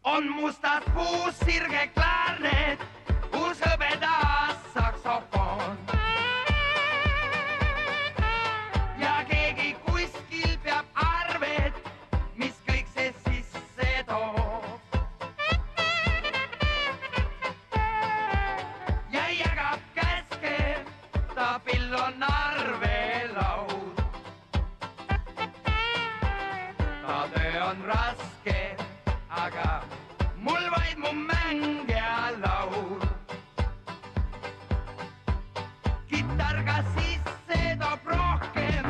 on mustas puus sirge klaarnet, kus hõbedas saksofon. ja keegi kuskil peab arved, mis kõik see sisse toob. ja jagab käske, ta pill on arvelaud. ta töö on raske, aga mul vaid mu mäng ja laul. Kitarga sisse toob rohkem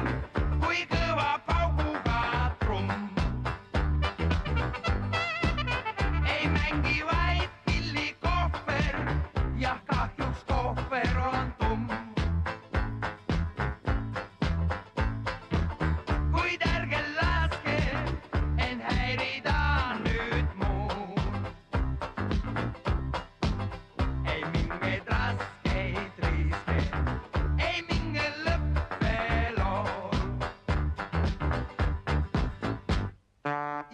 kui kõva pauguga trumm. ei mängi vaid pillikohver, jah kahjuks kohver on tumm. kuid ärge laske end häirida nüüd muud. ei mingeid raskeid riske, ei minge lõppelool.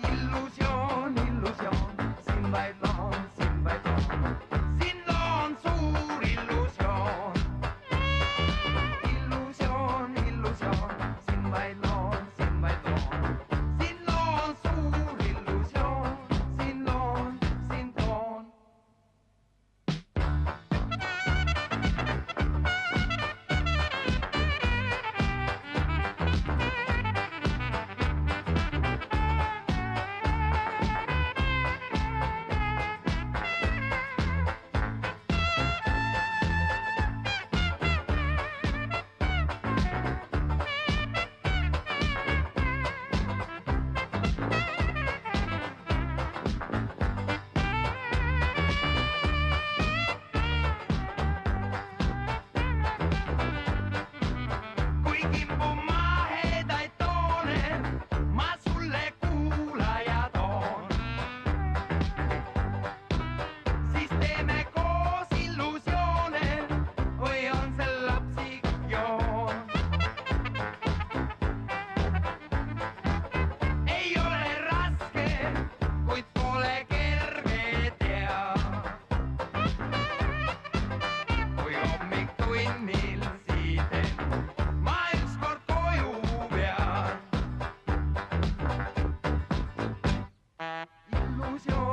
illusioon, illusioon, siin vaid loon, siin vaid loon. siin loon suur illusioon. illusioon, illusioon, siin vaid loon, siin vaid loon. siin loon suur illusioon, siin loon, siin toon. kui kimbu mahedaid toone, ma sulle kuulaja toon. siis teeme koos illusioone või on see lapsik joon. ei ole raske, kuid pole kerge tea. kui hommikutunnil siiden ma ükskord koju pean. illusioon.